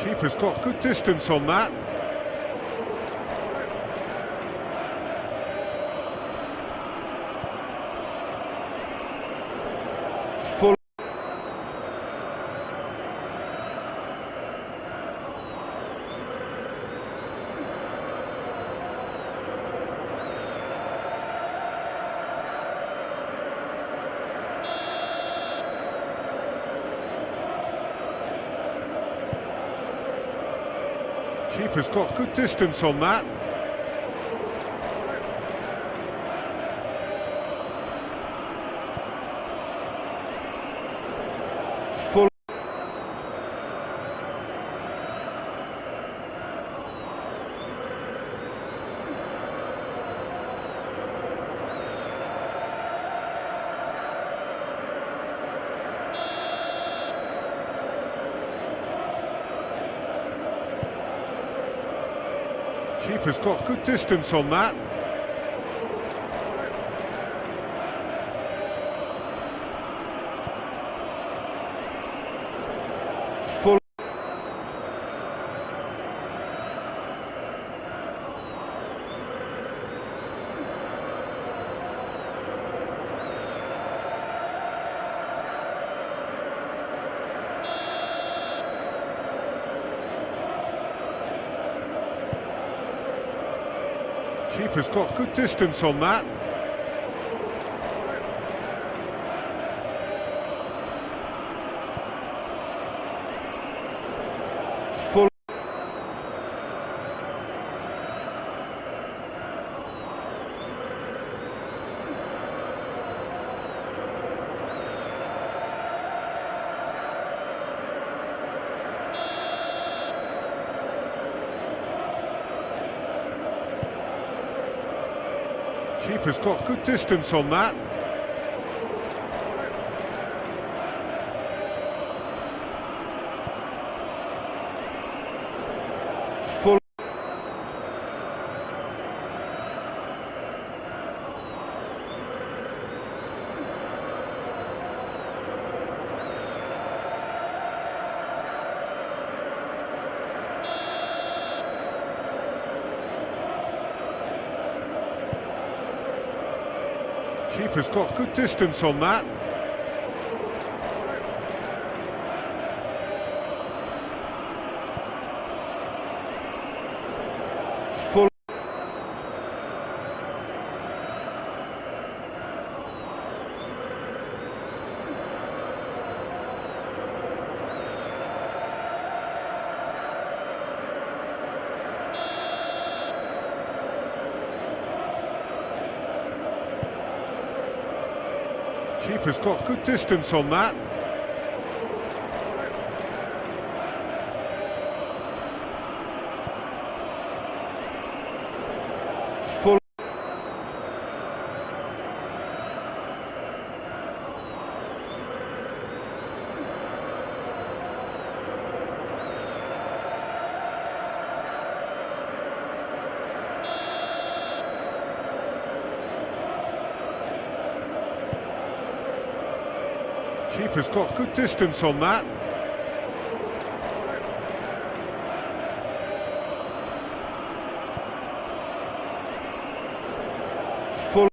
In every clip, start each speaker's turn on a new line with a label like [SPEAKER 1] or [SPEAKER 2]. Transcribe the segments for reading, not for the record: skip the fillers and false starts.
[SPEAKER 1] Keeper's got good distance on that. Full. Keeper's got good distance on that. Full. Keeper's got good distance on that. Full. Keeper's got good distance on that. Full. Keeper's got good distance on that. Full. Keeper's got good distance on that. Full. Keeper's got good distance on that. Full. Keeper's got good distance on that. Full.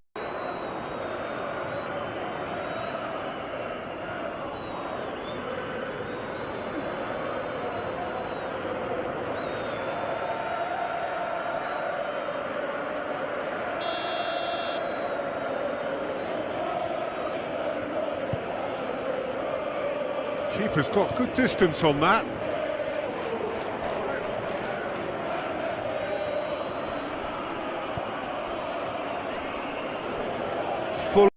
[SPEAKER 1] Keeper's got good distance on that. Full.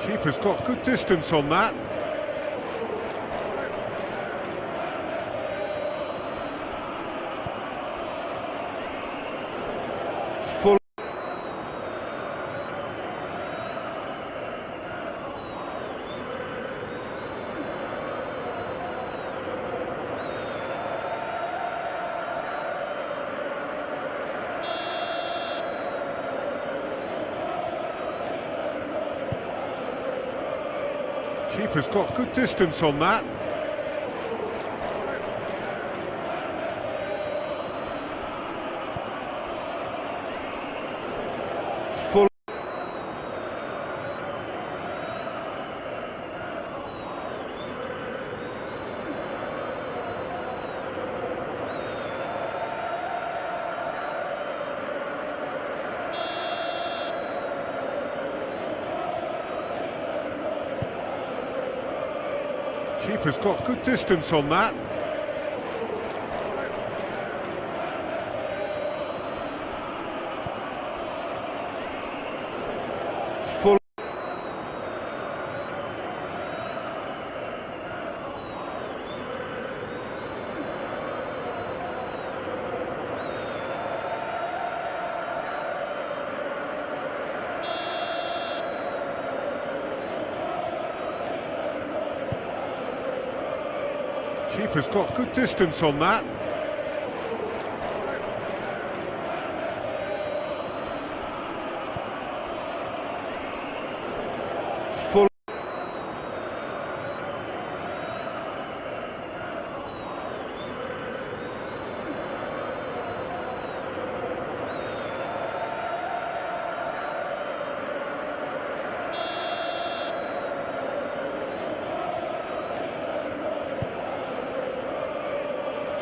[SPEAKER 1] Keeper's got good distance on that. Full. Keeper's got good distance on that. Full. Keeper's got good distance on that. Full. Keeper's got good distance on that. Full.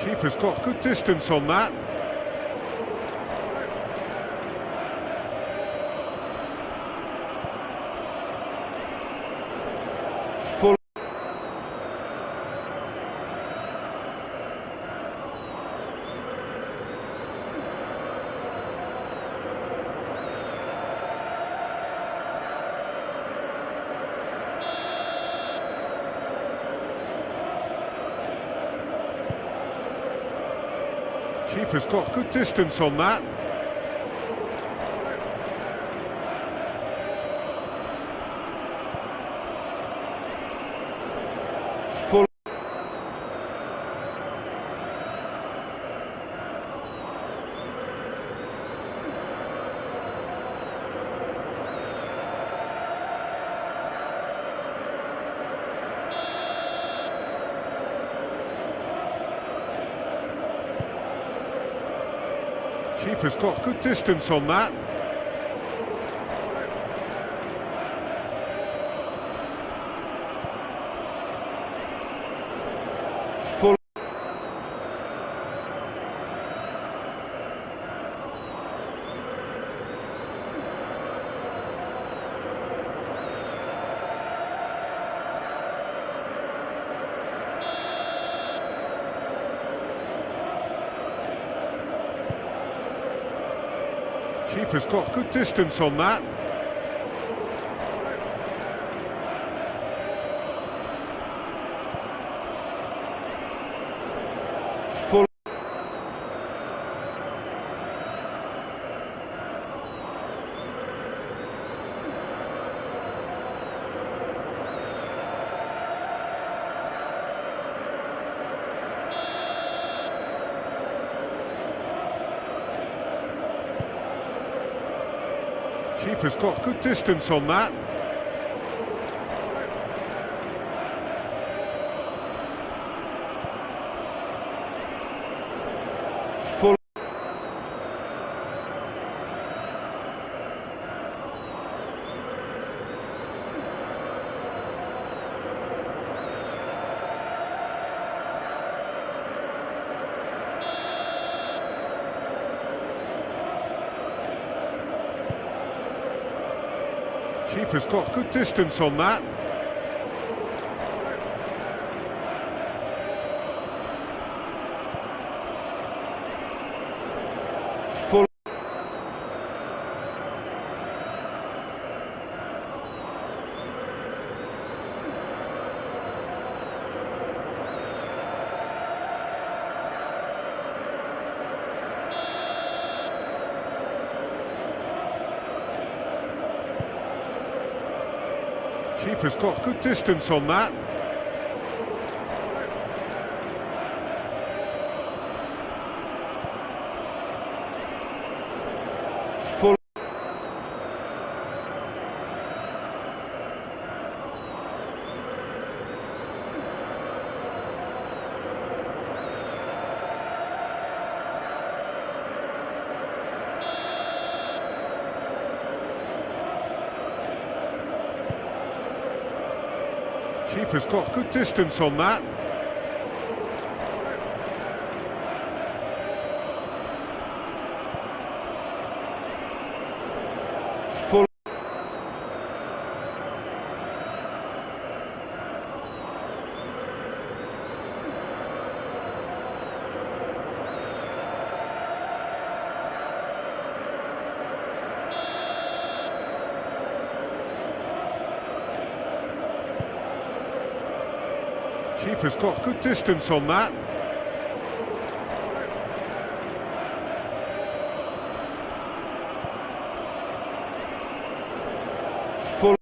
[SPEAKER 1] Keeper's got good distance on that. Full. Keeper's got good distance on that. Full. Keeper's got good distance on that. Full. Keeper's got good distance on that. Full. Keeper's got good distance on that. Full. Keeper's got good distance on that. Full. Keeper's got good distance on that. Full. Keeper's got good distance on that. Full. Keeper's got good distance on that. Full.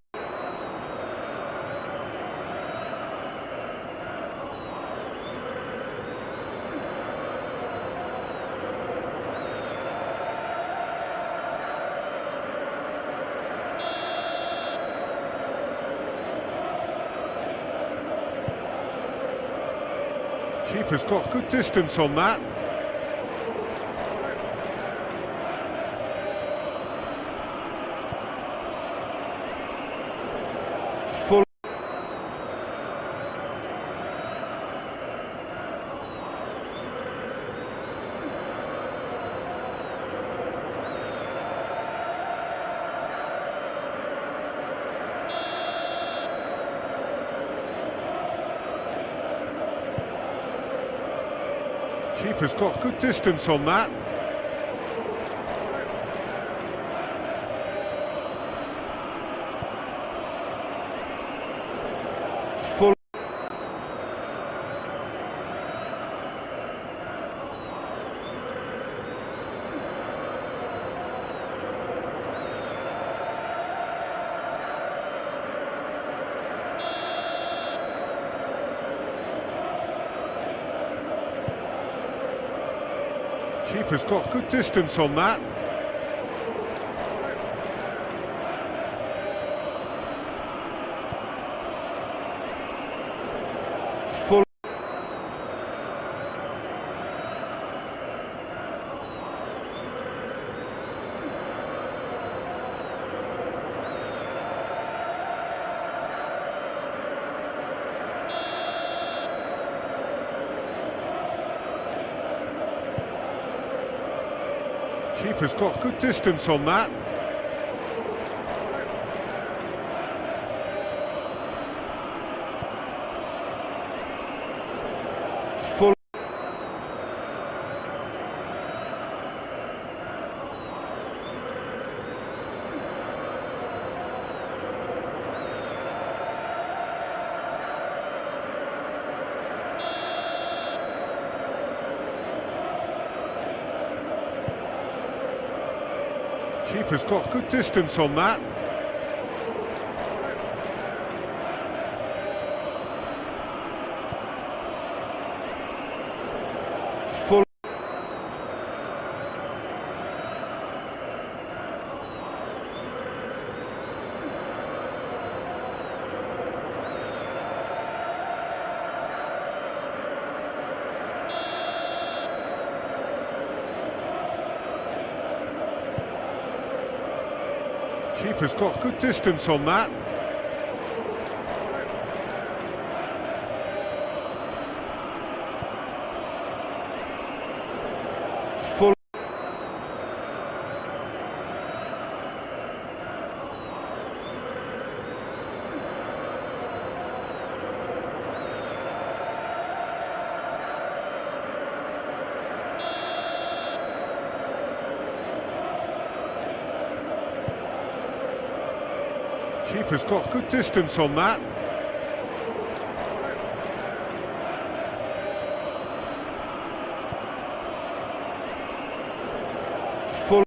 [SPEAKER 1] Keeper's got good distance on that. Full. Keeper's got good distance on that. Full. Keeper's got good distance on that. Full. Keeper's got good distance on that. Full. Keeper's got good distance on that. Full. Keeper's got good distance on that. Full. Keeper's got good distance on that. Full.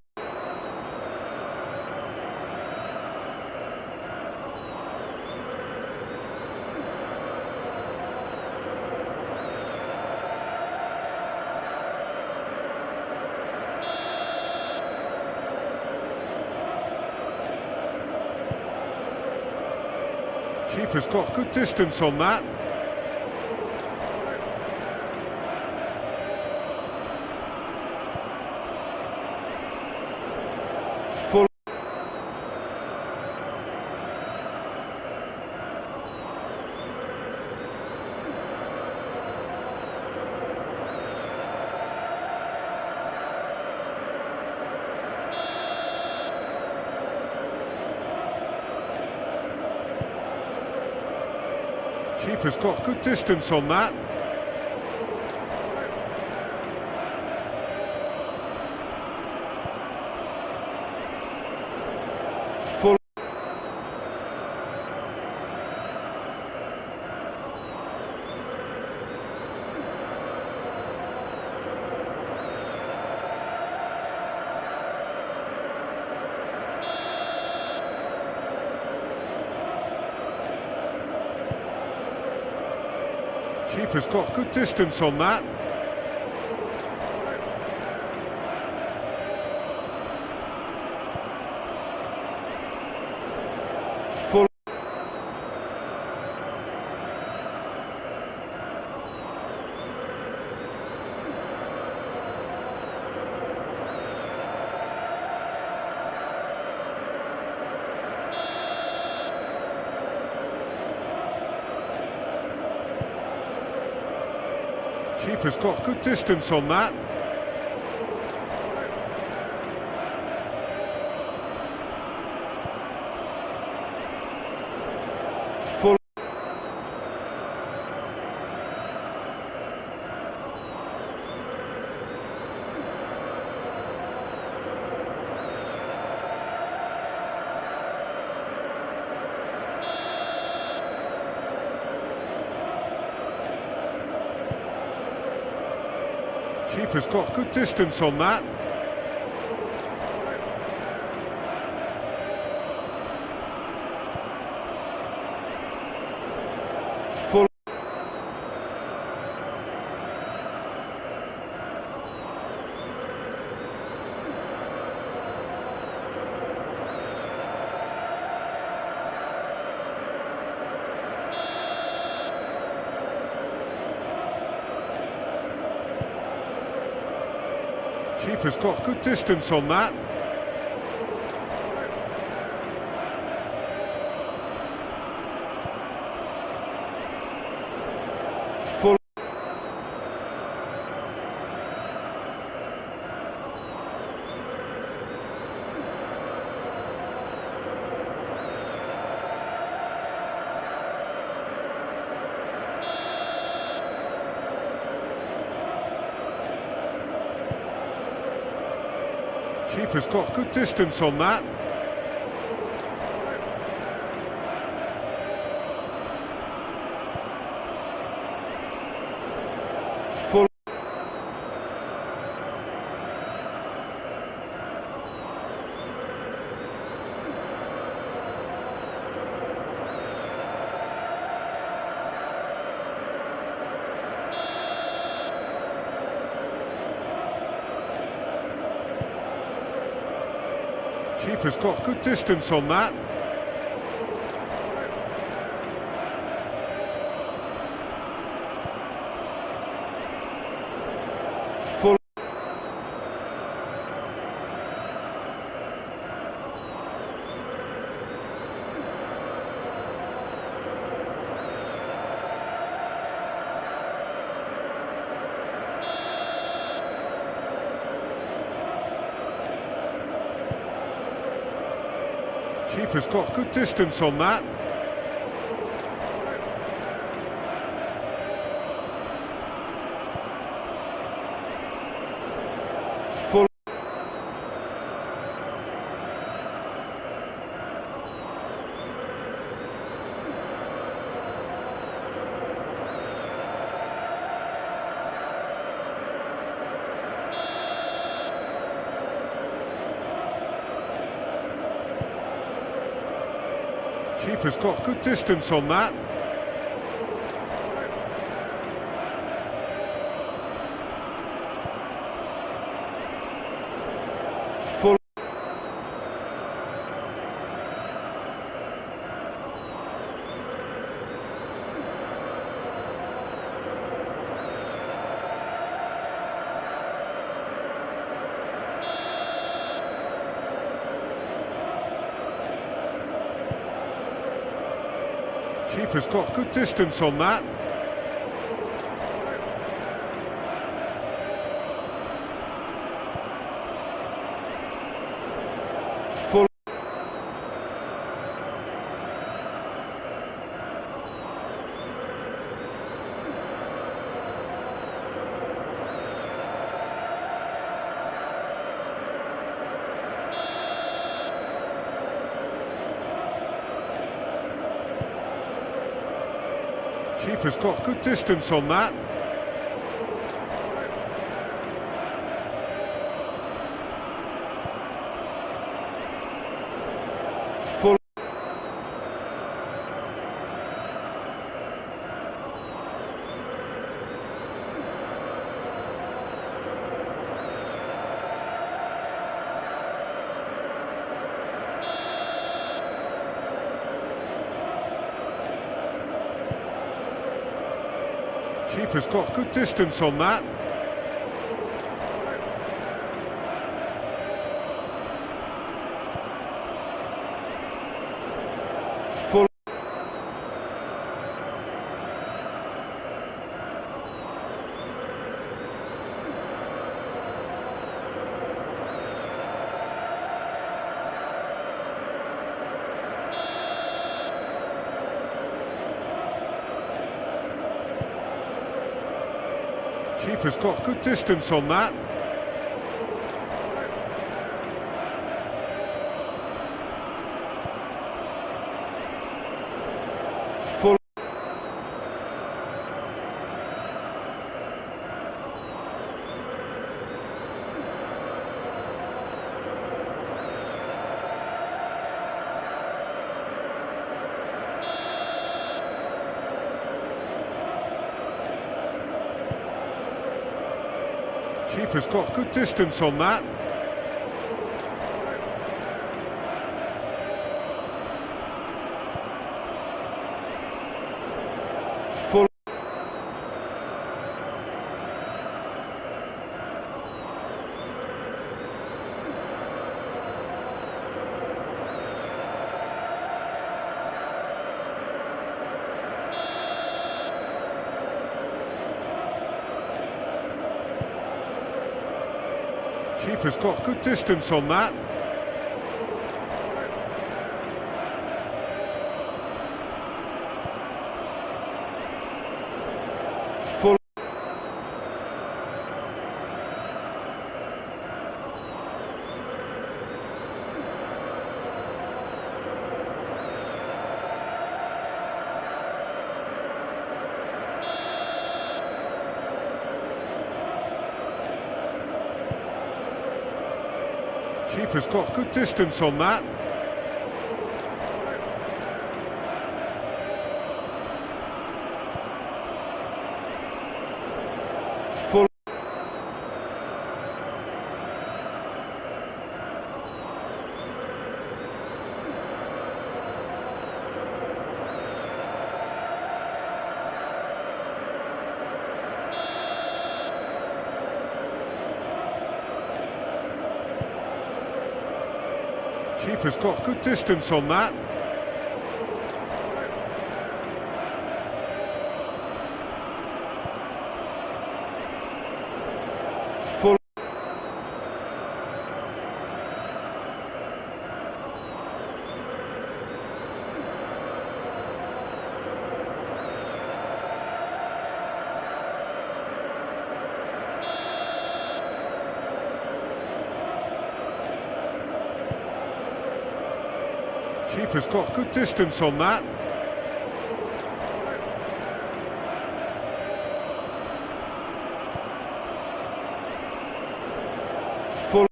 [SPEAKER 1] Keeper's got good distance on that. Full. Keeper's got good distance on that. Full. Keeper's got good distance on that. Full. Keeper's got good distance on that. Full. Keeper's got good distance on that. Full. Keeper's got good distance on that. Full. Keeper's got good distance on that. Full. Keeper's got good distance on that. Full. Keeper's got good distance on that. Full. Keeper's got good distance on that. Full. Keeper's got good distance on that. Full. Keeper's got good distance on that. Full. Keeper's got good distance on that. Full. Keeper's got good distance on that. Full. Keeper's got good distance on that. Full. Keeper's got good distance on that. Full. Keeper's got good distance on that. Full. Keeper's got good distance on that. Full. Keeper's got good distance on that. Full.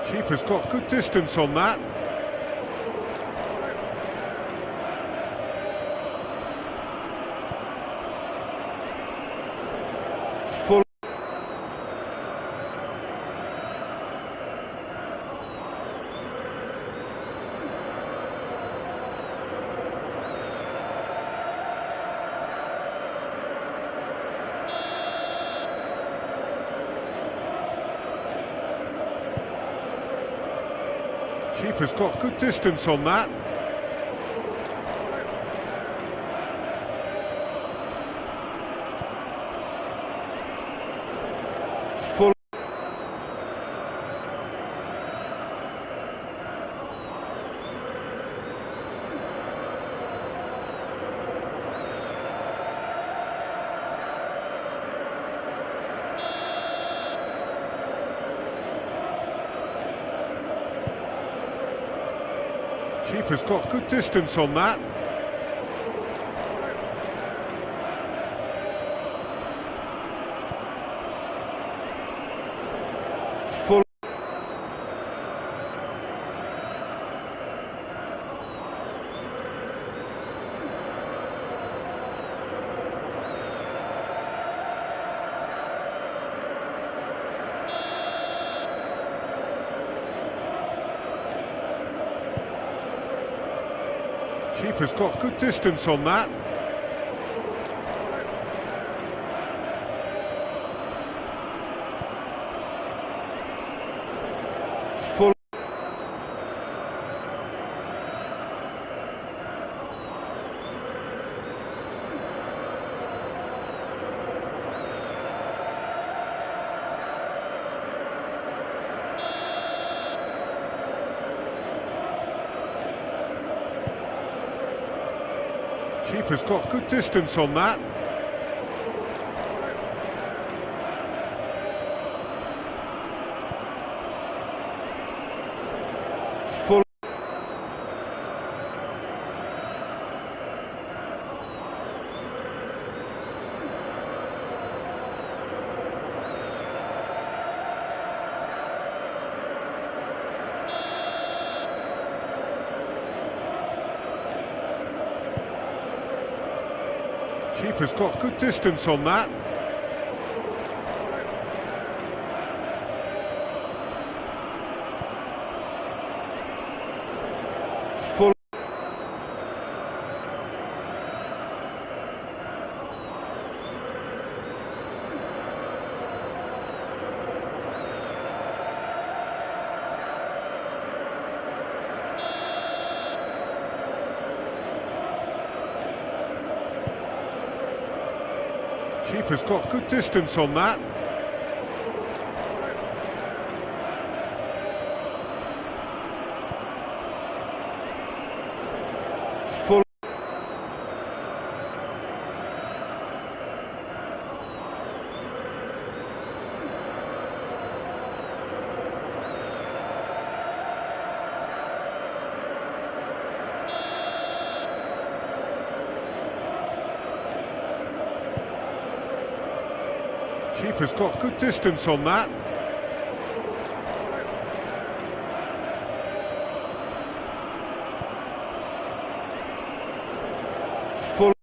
[SPEAKER 1] Keeper's got good distance on that. Full. Keeper's got good distance on that. Full. Keeper's got good distance on that. Full. Keeper's got good distance on that. Full. Keeper's got good distance on that. Full. Keeper's got good distance on that. Full. Keeper's got good distance on that. Full. Keeper's got good distance on that. Full.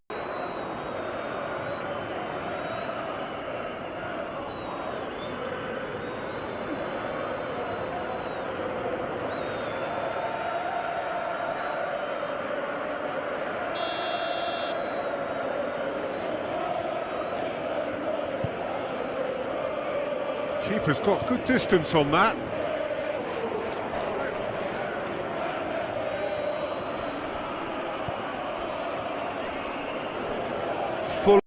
[SPEAKER 1] Keeper's got good distance on that. Full.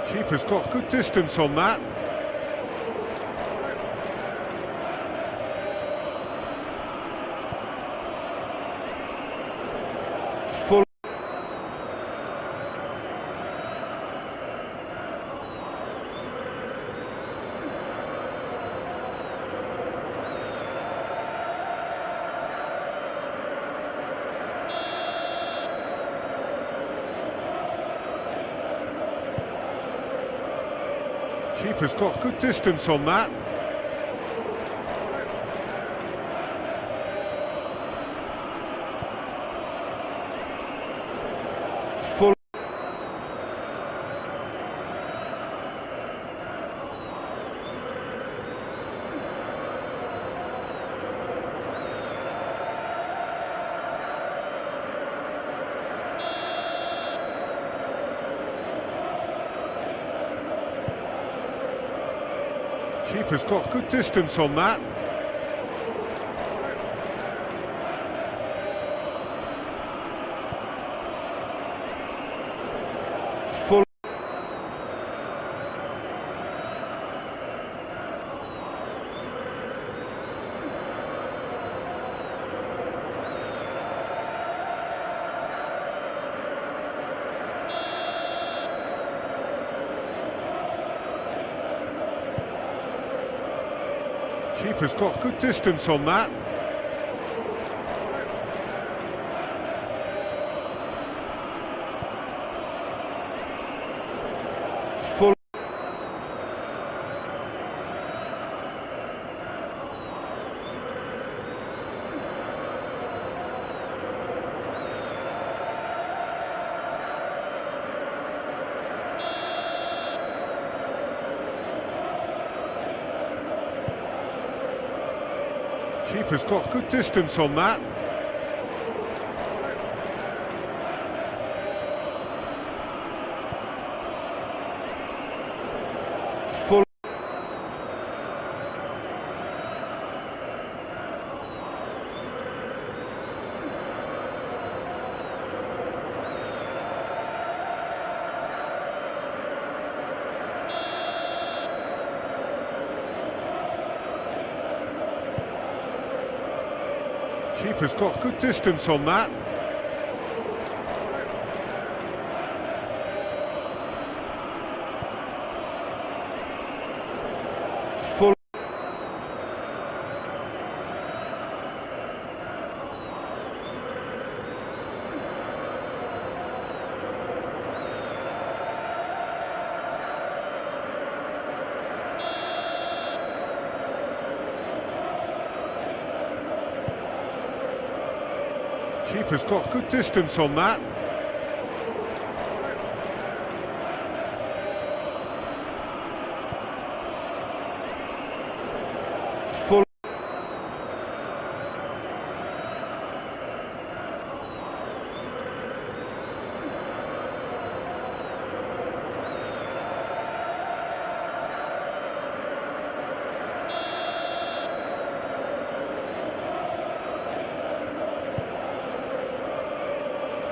[SPEAKER 1] Keeper's got good distance on that. Full. Keeper's got good distance on that. Full. Keeper's got good distance on that. Full. Keeper's got good distance on that. Full. Keeper's got good distance on that. Full. Keeper's got good distance on that. Full. Keeper's got good distance on that. Full.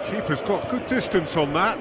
[SPEAKER 1] Keeper's got good distance on that.